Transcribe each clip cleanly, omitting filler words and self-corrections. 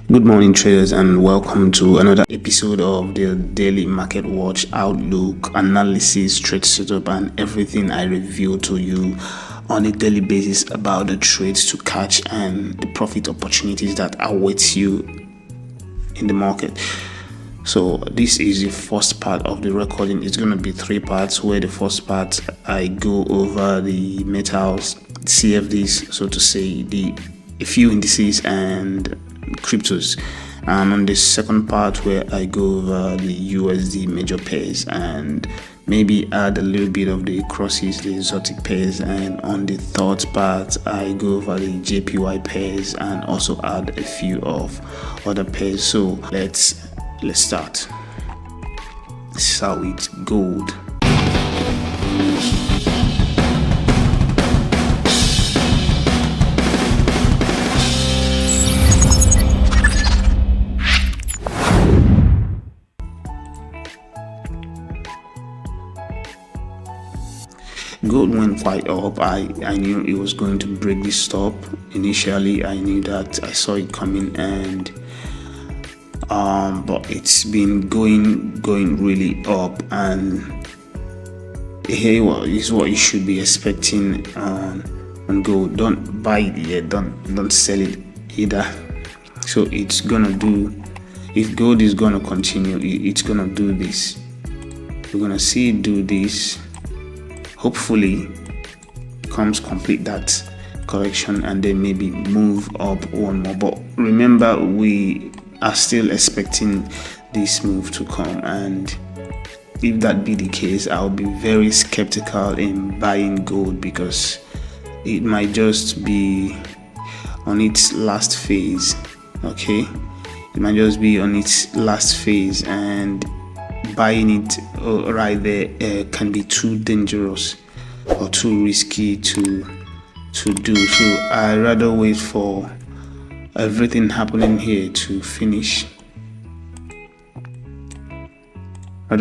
Good morning, traders, and welcome to another episode of the Daily Market Watch Outlook analysis, trade setup, and everything I reveal to you on a daily basis about the trades to catch and the profit opportunities that await you in the market. So this is the first part of the recording. It's going to be three parts, where the first part I go over the metals, CFDs, so to say, a few indices and cryptos, and on the second part where I go over the USD major pairs and maybe add a little bit of the crosses, the exotic pairs, and on the third part I go over the JPY pairs and also add a few of other pairs. So let's start. Start with gold. Gold went quite up. I knew it was going to break this top. Initially, I knew that. I saw it coming, and but it's been going really up, and here is what you should be expecting on gold. Don't buy it yet. Don't sell it either. So it's gonna do. If gold is gonna continue, it's gonna do this. We're gonna see it do this. Hopefully comes complete that correction and then maybe move up one more. But remember, we are still expecting this move to come, and if that be the case, I'll be very skeptical in buying gold, because it might just be on its last phase. Okay, it might just be on its last phase, and buying it right there can be too dangerous or too risky to do. So I rather wait for everything happening here to finish. And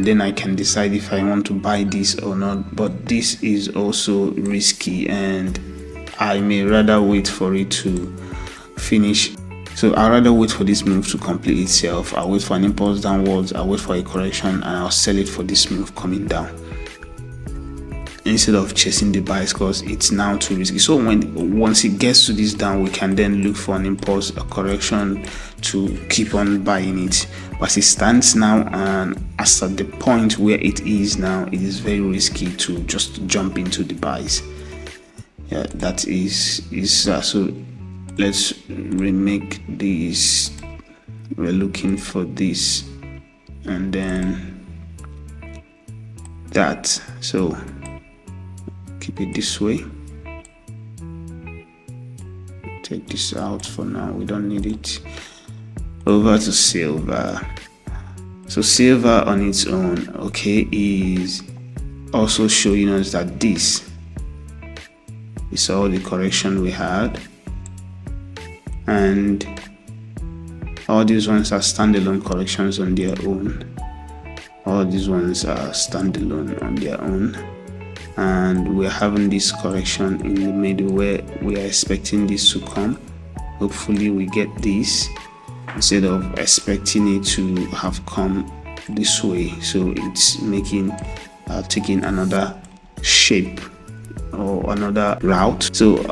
then I can decide if I want to buy this or not. But this is also risky, and I may rather wait for it to finish. So I'd rather wait for this move to complete itself. I'll wait for an impulse downwards, I'll wait for a correction, and I'll sell it for this move coming down, instead of chasing the buys, because it's now too risky. So once it gets to this down, we can then look for an impulse, a correction, to keep on buying it. But as it stands now, and as at the point where it is now, it is very risky to just jump into the buys. Yeah, that is so. Let's remake this. We're looking for this, and then that. So keep it this way. Take this out for now. We don't need it. Over to silver. So silver on its own, okay, is also showing us that this is all the correction we had. And all these ones are standalone corrections on their own. And we're having this correction in the middle where we are expecting this to come. Hopefully we get this instead of expecting it to have come this way. So it's taking another shape or another route. So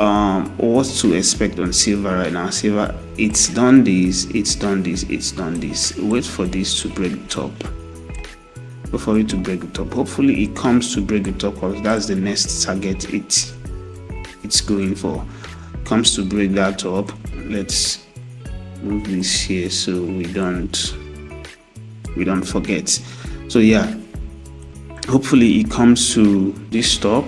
what to expect on silver right now? Silver, it's done this. Wait for this to break the top. Before it to break the top, hopefully it comes to break the top, because that's the next target it's going for. Comes to break that top. Let's move this here so we don't forget. So yeah, hopefully it comes to this top.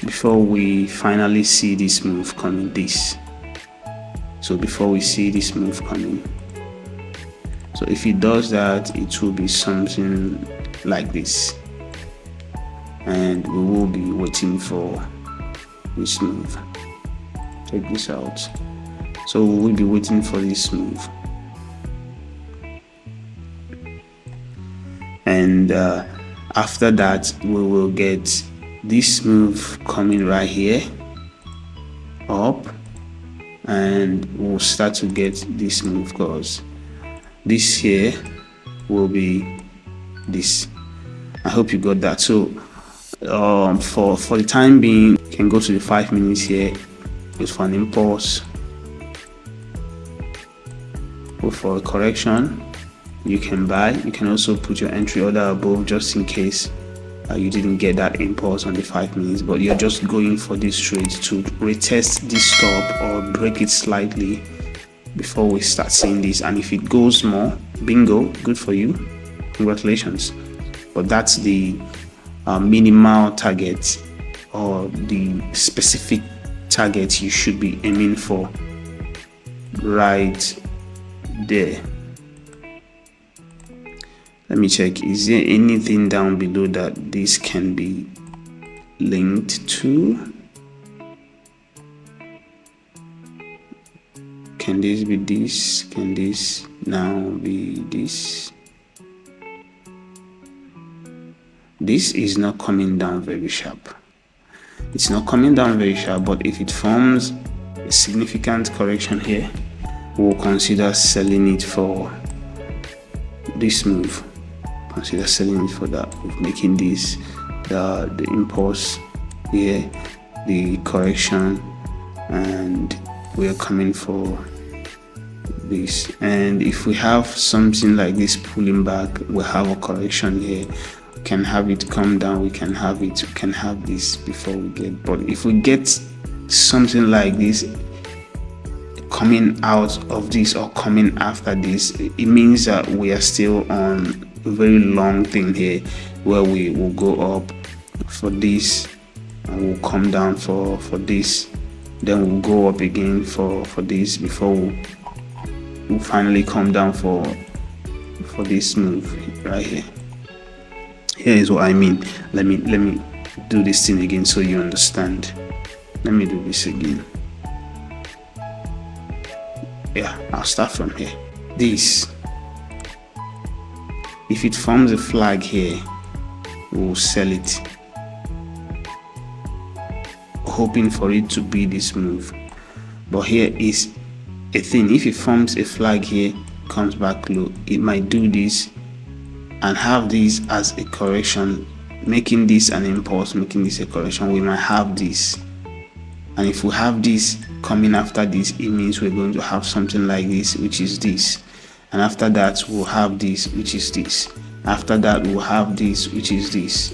Before we finally see this move coming, before we see this move coming. So if it does that, it will be something like this, and we will be waiting for this move. Check this out. So we will be waiting for this move, and after that we will get this move coming right here up, and we'll start to get this move, because this here will be this. I hope you got that. So for the time being, you can go to the 5 minutes here, wait for an impulse, go for a correction. You can buy. You can also put your entry order above, just in case you didn't get that impulse on the 5 minutes, but you're just going for this trade to retest this stop or break it slightly before we start seeing this. And if it goes more, bingo, good for you, congratulations. But that's the minimal target, or the specific target you should be aiming for right there. Let me check, is there anything down below that this can be linked to? Can this be this? Can this now be this? This is not coming down very sharp. It's not coming down very sharp, but if it forms a significant correction here, we'll consider selling it for this move. Consider selling it for that, making this the impulse here, the correction, and we are coming for this. And if we have something like this pulling back, we'll have a correction here. We can have it come down, we can have this before we get. But if we get something like this coming out of this or coming after this, it means that we are still on a very long thing here, where we will go up for this and we'll come down for this, then we'll go up again for this before we'll finally come down for this move right here. Here is what I mean. Let me do this thing again so you understand. Let me do this again. Yeah, I'll start from here. This, if it forms a flag here, we'll sell it, hoping for it to be this move. But here is a thing, if it forms a flag here, comes back low, it might do this and have this as a correction, making this an impulse, making this a correction. We might have this, and if we have this coming after this, it means we're going to have something like this, which is this. And after that, we'll have this, which is this. After that, we'll have this, which is this,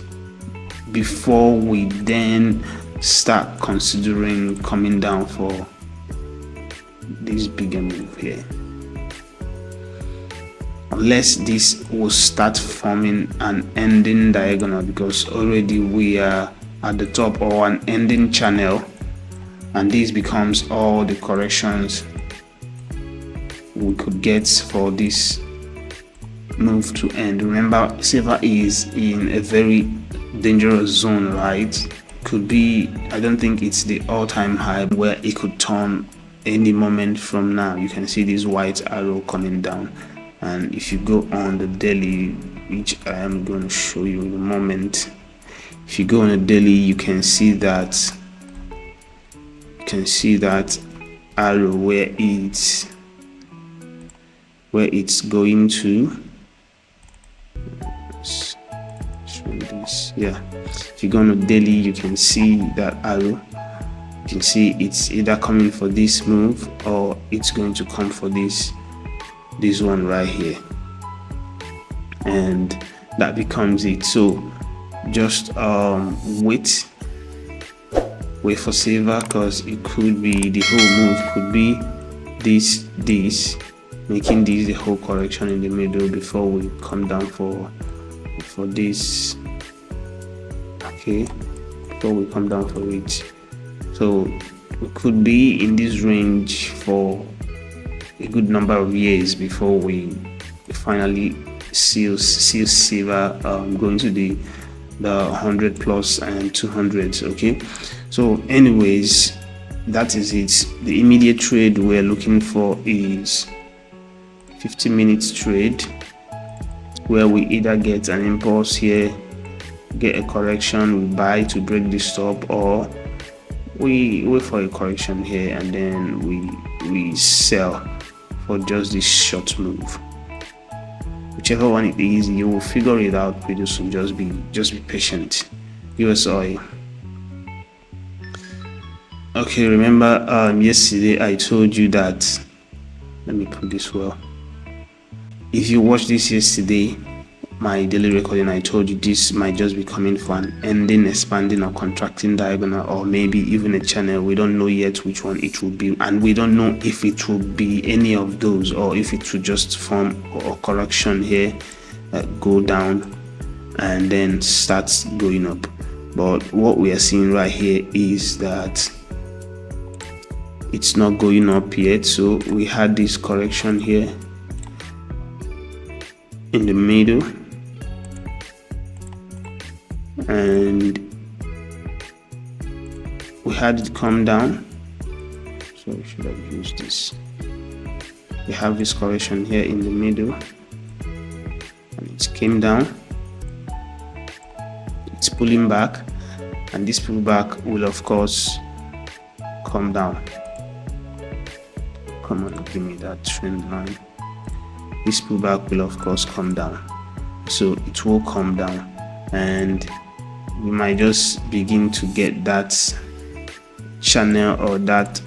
before we then start considering coming down for this bigger move here. Unless this will start forming an ending diagonal, because already we are at the top, or an ending channel, and this becomes all the corrections we could get for this move to end. Remember, silver is in a very dangerous zone, right? Could be, I don't think it's the all-time high, where it could turn any moment from now. You can see this white arrow coming down, and if you go on the daily, which I am going to show you in a moment, if you go on the daily, you can see that arrow where it's going to. This, yeah, if you go on the daily, you can see that arrow. You can see it's either coming for this move, or it's going to come for this one right here, and that becomes it. So just wait for silver, because it could be the whole move could be this, making this the whole correction in the middle before we come down for this. Okay, before we come down for it. So we could be in this range for a good number of years before we finally see silver going to the 100 plus and 200s. Okay, so anyways, that is it. The immediate trade we're looking for is 50 minutes trade, where we either get an impulse here get a correction, we buy to break the stop, or we wait for a correction here and then we sell for just this short move. Whichever one it is, you will figure it out pretty soon. Just be patient. USOIL. Okay, remember yesterday I told you that, let me put this well. If you watched this yesterday, my daily recording, I told you this might just be coming for an ending, expanding, or contracting diagonal, or maybe even a channel. We don't know yet which one it will be, and we don't know if it will be any of those or if it will just form a correction here, go down and then starts going up. But what we are seeing right here is that it's not going up yet. So we had this correction here in the middle, and we had it come down. So we should have used this. We have this correction here in the middle, and it came down. It's pulling back, and this pullback will of course come down. Come on, give me that trend line. This pullback will of course come down, so it will come down, and we might just begin to get that channel or that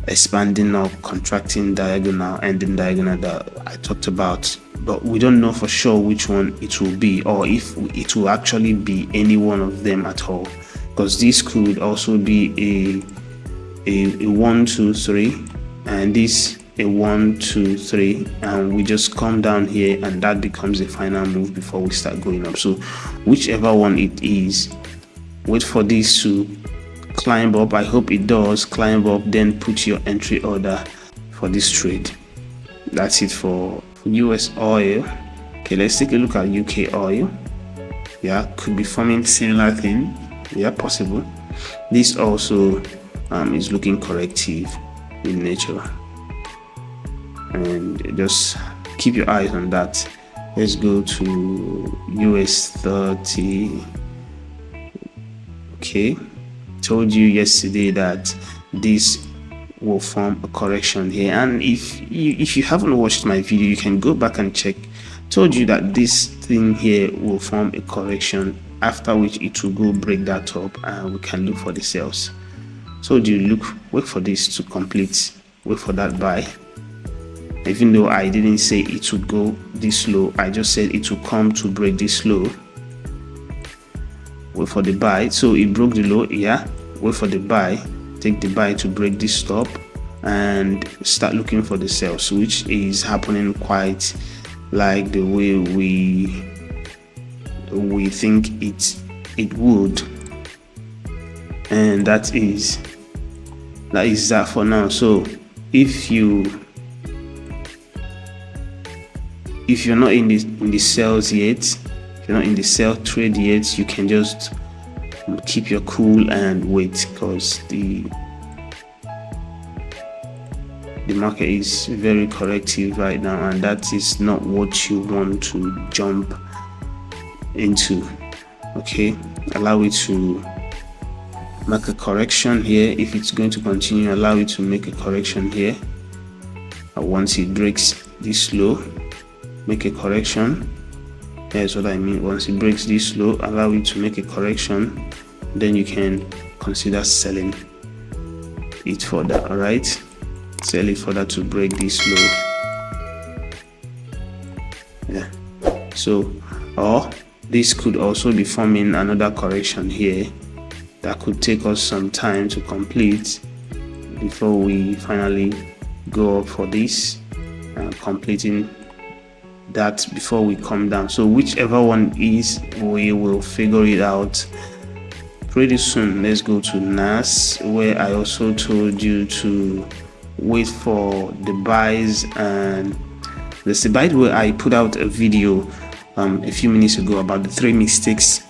expanding or contracting diagonal, ending diagonal that I talked about. But we don't know for sure which one it will be, or if it will actually be any one of them at all, because this could also be a 1 2 3, and this a 1 2 3, and we just come down here, and that becomes a final move before we start going up. So whichever one it is, wait for this to climb up. I hope it does climb up, then put your entry order for this trade. That's it for US oil. Okay, let's take a look at UK oil. Yeah, could be forming similar thing. Yeah, possible. This also is looking corrective in nature, and just keep your eyes on that. Let's go to US 30. Okay, told you yesterday that this will form a correction here, and if you haven't watched my video, you can go back and check. Told you that this thing here will form a correction, after which it will go break that up, and we can look for the sales. Told you, wait for this to complete, wait for that buy. Even though I didn't say it would go this low, I just said it will come to break this low. Wait for the buy. So it broke the low, yeah, wait for the buy, take the buy to break this stop, and start looking for the sales, which is happening quite like the way we think it would. And that is that for now. So if you're not in the sales yet, if you're not in the sell trade yet, you can just keep your cool and wait, because the market is very corrective right now, and that is not what you want to jump into. Okay, allow it to make a correction here. If it's going to continue, allow it to make a correction here. Once it breaks this low, make a correction. That's what I mean. Once it breaks this low, allow it to make a correction, then you can consider selling it further. All right, sell it further to break this low. Yeah, so, or this could also be forming another correction here that could take us some time to complete before we finally go up for this, completing that before we come down. So whichever one is, we will figure it out pretty soon. Let's go to NAS, where I also told you to wait for the buys. And by the way, I put out a video a few minutes ago about the 3 mistakes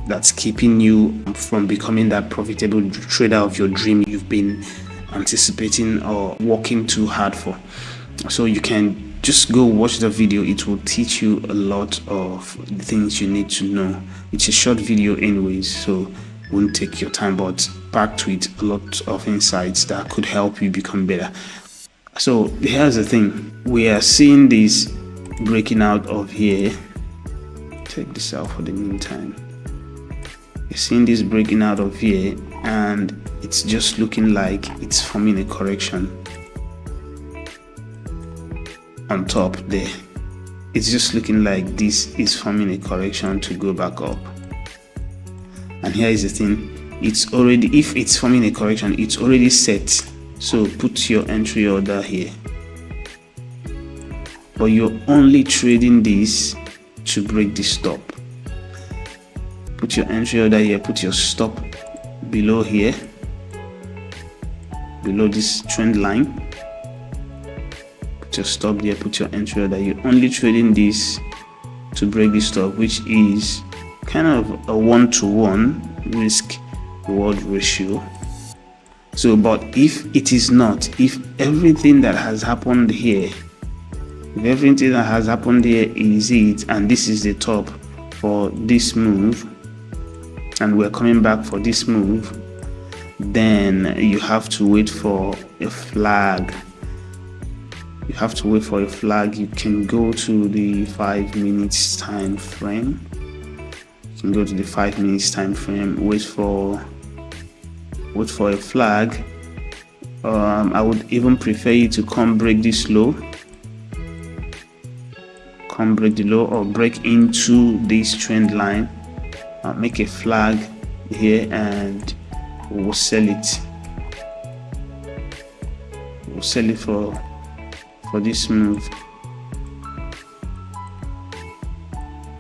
that's keeping you from becoming that profitable trader of your dream you've been anticipating or working too hard for. So you can just go watch the video. It will teach you a lot of things you need to know. It's a short video anyways, so it won't take your time, but packed with a lot of insights that could help you become better. So here's the thing, we are seeing this breaking out of here. Take this out for the meantime. You're seeing this breaking out of here, and it's just looking like it's forming a correction on top there. It's just looking like this is forming a correction to go back up. And here is the thing, it's already, if it's forming a correction, it's already set. So put your entry order here, but you're only trading this to break the stop. Put your entry order here, put your stop below here, below this trend line. Put your stop there, put your entry order. You're only trading this to break the stop, which is kind of a 1-to-1 risk reward ratio. So, but if it is not, if everything that has happened here, if everything that has happened here is it, and this is the top for this move, and we're coming back for this move, then you have to wait for a flag. You have to wait for a flag. You can go to the 5 minutes time frame. You can go to the 5 minutes time frame, wait for a flag. I would even prefer you to come break this low, come break the low, or break into this trend line. Make a flag here, and we'll sell it. We'll sell it for this move,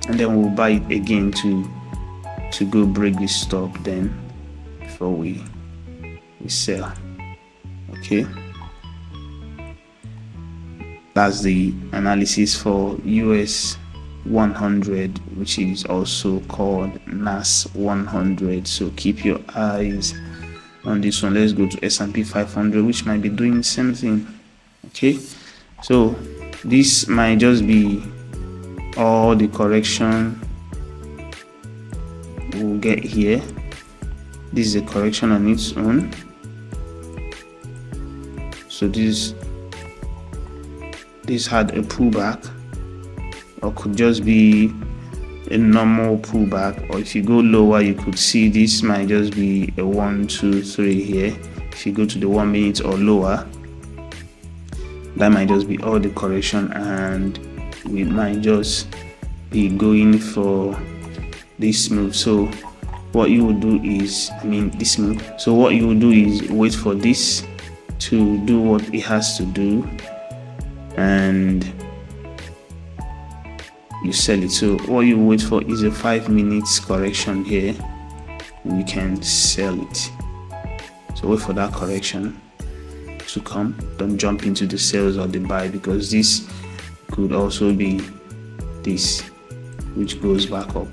and then we'll buy it again to go break this stop then before we sell. Okay, that's the analysis for US 100, which is also called NAS 100. So keep your eyes on this one. Let's go to S&P 500, which might be doing the same thing. Okay, so this might just be all the correction we'll get here. This is a correction on its own. So this had a pullback, or could just be a normal pullback, or if you go lower, you could see this might just be a 1, 2, 3 here. If you go to the 1 minute or lower, that might just be all the correction, and we might just be going for this move. So what you will do is, this move. So what you will do is wait for this to do what it has to do, and you sell it. So what you wait for is a 5 minutes correction here, and you can sell it. So wait for that correction to come. Don't jump into the sales or the buy, because this could also be this, which goes back up.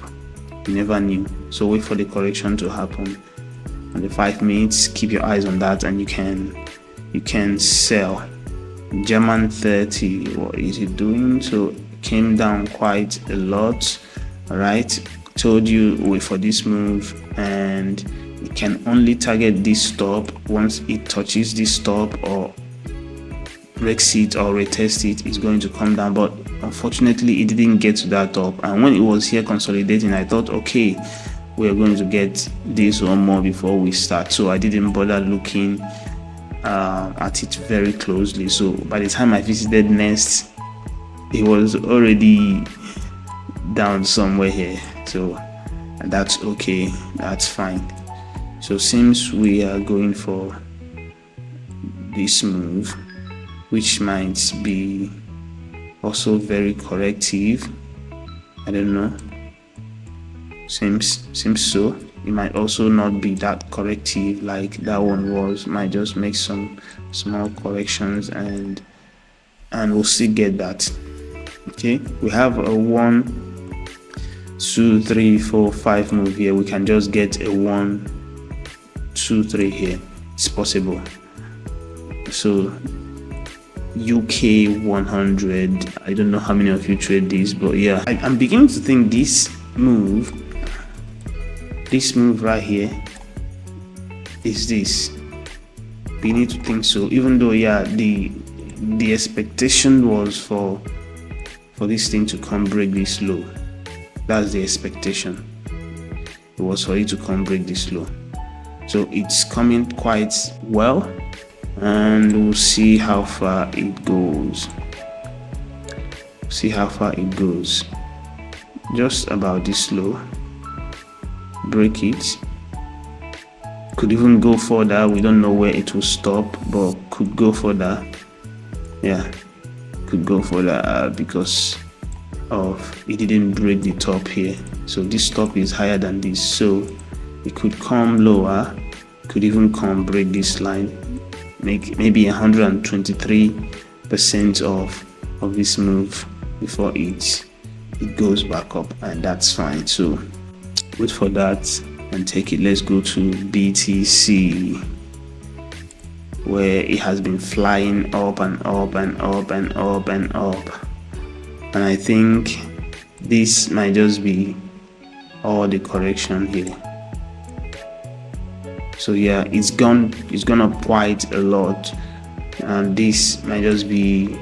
You never knew. So wait for the correction to happen, and the 5 minutes, keep your eyes on that, and you can sell. German 30, what is it doing? So it came down quite a lot. All right, told you wait for this move, and it can only target this stop. Once it touches this stop or breaks it or retests it, it's going to come down. But unfortunately, it didn't get to that top, and when it was here consolidating, I thought, okay, we're going to get this or more before we start. So I didn't bother looking at it very closely. So by the time I visited next, it was already down somewhere here. So that's okay, that's fine. So since we are going for this move, which might be also very corrective, I don't know, seems so. It might also not be that corrective like that one was. Might just make some small corrections, and we'll still get that. Okay, we have a 1, 2, 3, 4, 5 move here. We can just get a 1, 2, 3 here. It's possible. So UK 100. I don't know how many of you trade this, but yeah, I'm beginning to think this move right here is this. We need to think so, even though yeah, the expectation was for this thing to come break this low. That's the expectation. It was for it to come break this low. So it's coming quite well, and we'll see how far it goes. Just about this low. Break it. Could even go further. We don't know where it will stop, but could go further. Yeah, could go further because of it didn't break the top here. So this top is higher than this, so it could come lower, could even come break this line, make maybe 123% of this move before it goes back up, and that's fine. So wait for that and take it. Let's go to BTC, where it has been flying up and up and up and up and up, and I think this might just be all the correction here. So yeah, it's gone up quite a lot, and this might just be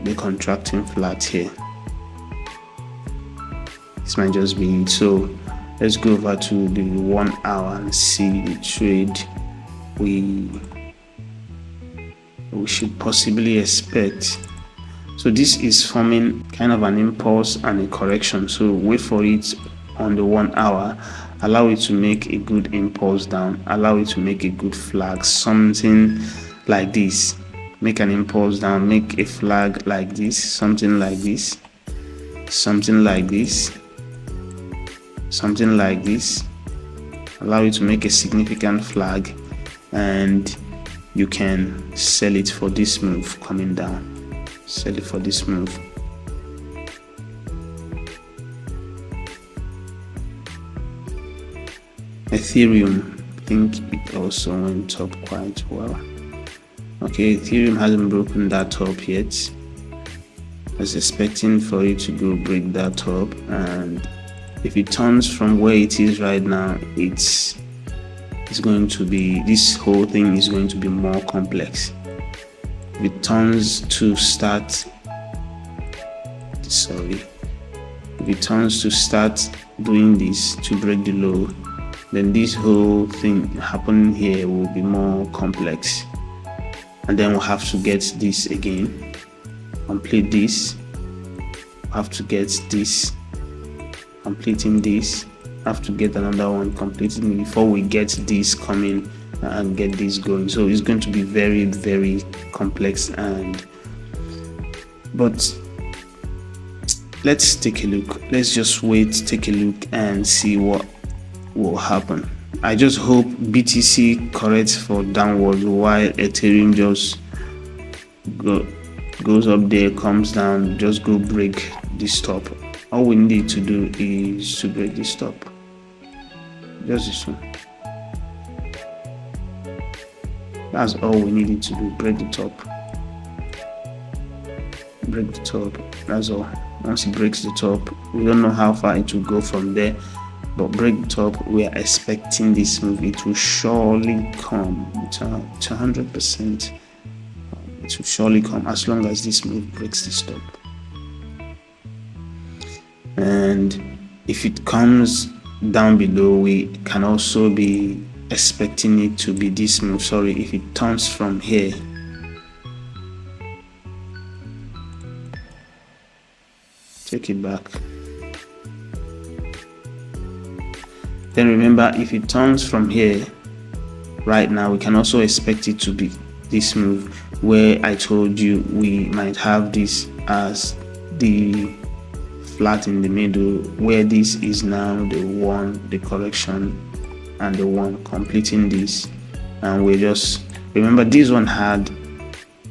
the contracting flat here. This might just be it. So let's go over to the 1 hour and see the trade we should possibly expect. So this is forming kind of an impulse and a correction, so wait for it on the 1 hour. Allow it to make a good impulse down, allow it to make a good flag, something like this. Make an impulse down, make a flag like this, something like this, something like this, something like this. Allow it to make a significant flag, and you can sell it for this move coming down. Sell it for this move. Ethereum, I think it also went up quite well. Okay, Ethereum hasn't broken that top yet. I was expecting for it to go break that top, and if it turns from where it is right now, it's going to be, this whole thing is going to be more complex. If it turns to start doing this to break the low, then this whole thing happening here will be more complex, and then we'll have to get this again, complete this, have to get this, completing this, have to get another one completing before we get this coming and get this going. So it's going to be very, very complex, but let's take a look. Let's just wait, take a look and see what will happen. I just hope BTC corrects for downwards while Ethereum just goes up there, comes down, just go break this top. All we need to do is to break this top. Just this one. That's all we needed to do. Break the top. Break the top. That's all. Once it breaks the top, we don't know how far it will go from there, but break the top. We are expecting this move. It will surely come to 100%. It will surely come as long as this move breaks this top. And if it comes down below, we can also be expecting it to be this move. Sorry, if it turns from here, take it back. Then remember, if it turns from here right now, we can also expect it to be this move, where I told you we might have this as the flat in the middle, where this is now the one, the correction, and the one completing this. And we just remember this one had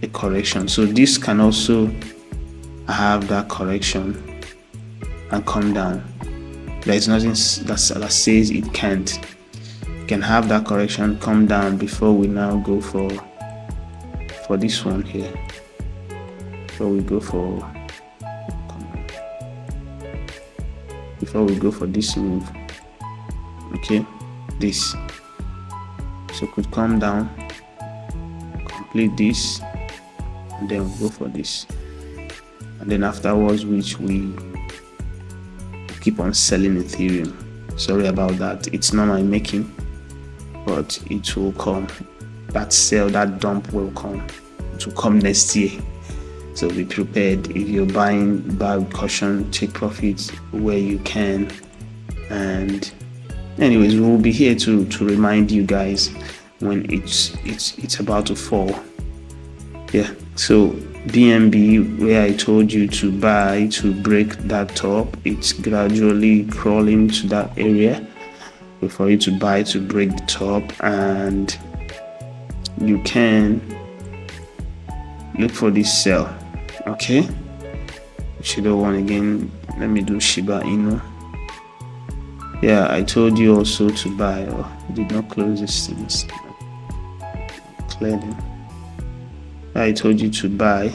a correction, so this can also have that correction and come down. There is nothing that says it can't. You can have that correction, come down before we now go for this one here. before we go for this move. Okay, this, so could come down, complete this, and then we'll go for this, and then afterwards, which we keep on selling Ethereum. Sorry about that, it's not my making, but it will come. That sell, that dump will come. It will come next year, so be prepared. If you're buying, buy with caution, take profits where you can. And anyways, we'll be here to remind you guys when it's about to fall. Yeah, so BNB, where I told you to buy to break that top, it's gradually crawling to that area for you to buy to break the top, and you can look for this sell. Okay, Shiba one again. Let me do Shiba Inu. Yeah, I told you also to buy. Oh, did not close these things. Clear them. I told you to buy.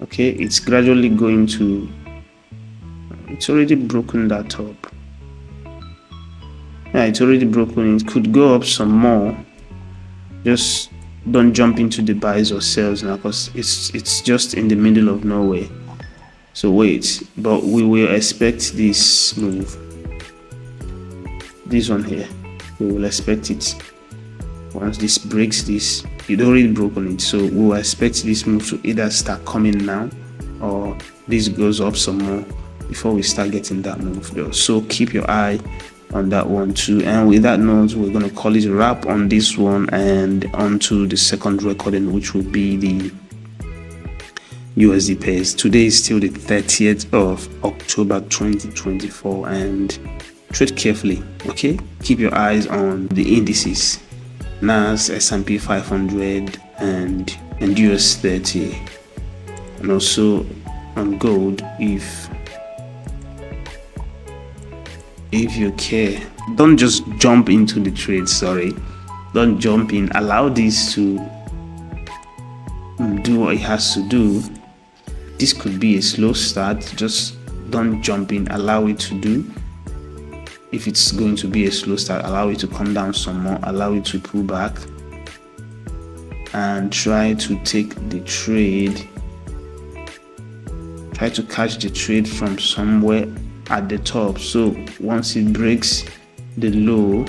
Okay, it's gradually going to. It's already broken that top. Yeah, it's already broken. It could go up some more. Just don't jump into the buys or sells now, because it's just in the middle of nowhere. So wait, but we will expect this move. This one here, we will expect it. Once this breaks this, it already broken it, so we will expect this move to either start coming now, or this goes up some more before we start getting that move though. So keep your eye on that one too. And with that note, we're going to call it a wrap on this one, and on to the second recording, which will be the USD pairs. Today is still the 30th of October 2024, and trade carefully. Okay, keep your eyes on the indices, NAS, S&P 500, and US 30, and also on gold if you care. Don't just jump into the trade. Don't jump in. Allow this to do what it has to do. This could be a slow start. Just don't jump in. Allow it to do. If it's going to be a slow start, allow it to come down some more. Allow it to pull back, and try to take the trade. Try to catch the trade from somewhere at the top. So once it breaks the low,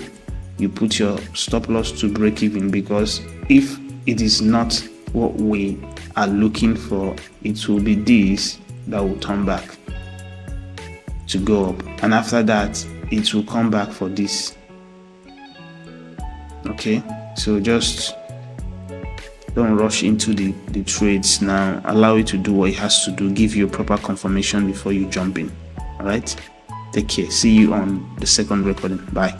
you put your stop loss to break even, because if it is not what we are looking for, it will be this that will turn back to go up, and after that it will come back for this. Okay, so just don't rush into the trades now. Allow it to do what it has to do. Give you a proper confirmation before you jump in. All right, take care. See you on the second recording. Bye.